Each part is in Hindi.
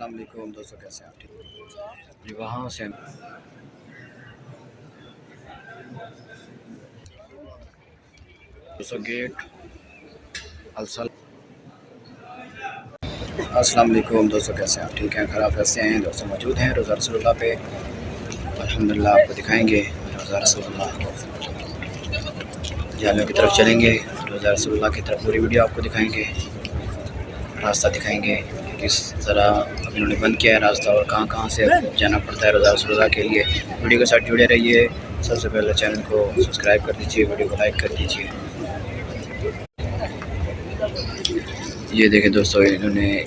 अस्सलाम वालेकुम दोस्तों, कैसे हैं आप? ठीक जी। वहाँ से दोस्तों गेट अलसल। अस्सलाम वालेकुम दोस्तों, कैसे हैं आप? ठीक हैं, खराब कैसे हैं दोस्तों? मौजूद हैं रोज़ा रसूलुल्लाह पे। अल्हम्दुलिल्लाह आपको दिखाएंगे रोज़ा रसूलुल्लाह जामिया की तरफ चलेंगे। रोज़ा रसूलुल्लाह की तरफ पूरी वीडियो आपको दिखाएंगे, रास्ता दिखाएंगे किस तरह अभी उन्होंने बंद किया है रास्ता और कहाँ कहाँ से जाना पड़ता है रोज़ा रसूलुल्लाह के लिए। वीडियो के साथ जुड़े रहिए। सबसे पहले चैनल को सब्सक्राइब कर दीजिए, वीडियो को लाइक कर दीजिए। ये देखिए दोस्तों, इन्होंने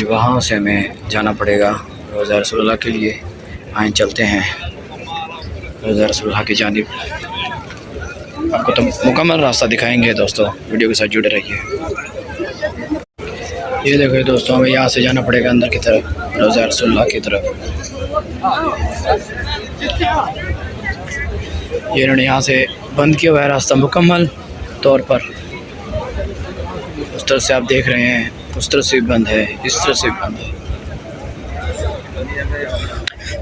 वहाँ से हमें जाना पड़ेगा रोज़ा रसूलुल्लाह के लिए। आए चलते हैं रोज़ा रसूलुल्लाह की जानिब। आपको तो मुकम्मल रास्ता दिखाएंगे दोस्तों, वीडियो के साथ जुड़े रहिए। ये देखो दोस्तों, हमें यहाँ से जाना पड़ेगा अंदर की तरफ, रोज़ा रसूलुल्लाह की तरफ। ये इन्होंने यहाँ से बंद किया हुआ है रास्ता मुकम्मल तौर पर। उस तरह से आप देख रहे हैं, उस तरह से बंद है, इस तरह से बंद है।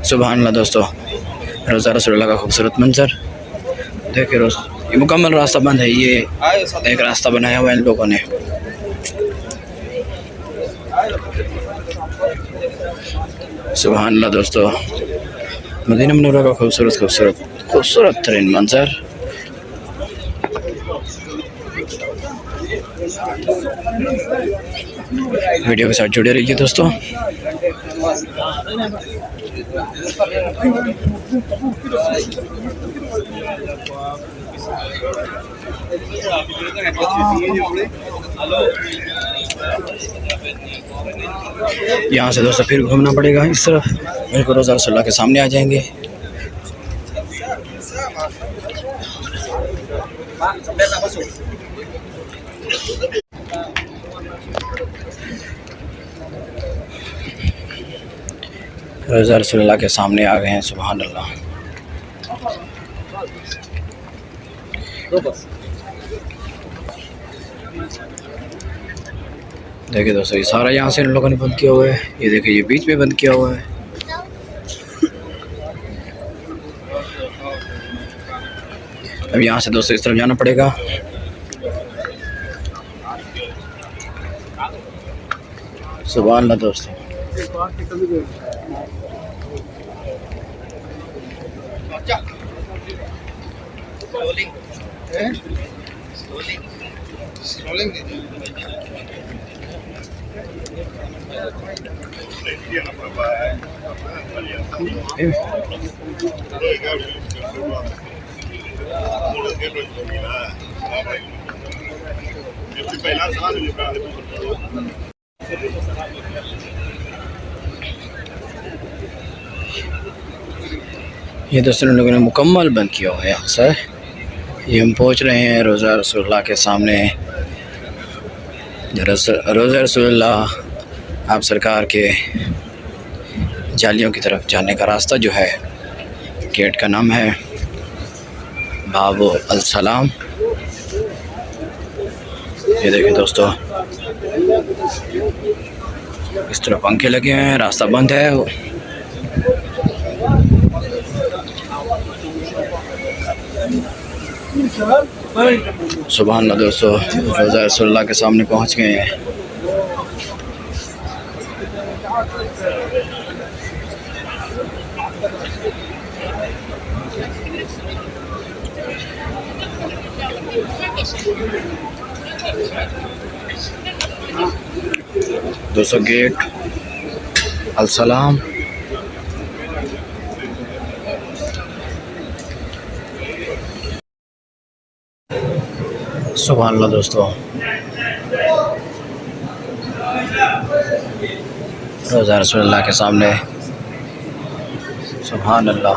सुभान अल्लाह दोस्तों, रोज़ा रसूलुल्लाह का खूबसूरत मंजर देखिए दोस्तों। ये मुकम्मल रास्ता बंद है। ये एक रास्ता बनाया हुआ है इन लोगों ने। सुभान अल्लाह दोस्तों, मदीना मुनव्वरा का खूबसूरत तरीन मंजर। वीडियो के साथ जुड़े रहिए दोस्तों। यहाँ से दोस्तों फिर घूमना पड़ेगा इस तरफ, बिल्कुल रोज़ा रसूलुल्लाह के सामने आ जाएंगे। रोज़ा रसूलुल्लाह के सामने आ गए हैं। सुभान अल्लाह। देखिए दोस्तों, ये सारा यहाँ से इन लोगों ने बंद किया हुआ है। ये देखिए, ये बीच में बंद किया हुआ है। अब यहाँ से दोस्तों इस तरफ जाना पड़ेगा। सुभान अल्लाह दोस्तों, ये दोस्तों इन लोगों ने मुकम्मल बंद किया हुआ है यहाँ से। ये हम पहुँच रहे हैं रोज़ा रसूलुल्लाह के सामने। रोज़ा रसूलुल्लाह आप सरकार के जालियों की तरफ जाने का रास्ता जो है, गेट का नाम है बाबो अलसलाम। ये देखिए दोस्तों, इस तरह पंखे लगे हैं, रास्ता बंद है। सुभान अल्लाह दोस्तों, रोज़ा रसूलुल्लाह के सामने पहुंच गए हैं। दोस्तों गेट अलसलाम। सुभान अल्लाह दोस्तों, रोज़ा रसूलुल्लाह के सामने। सुभान अल्लाह।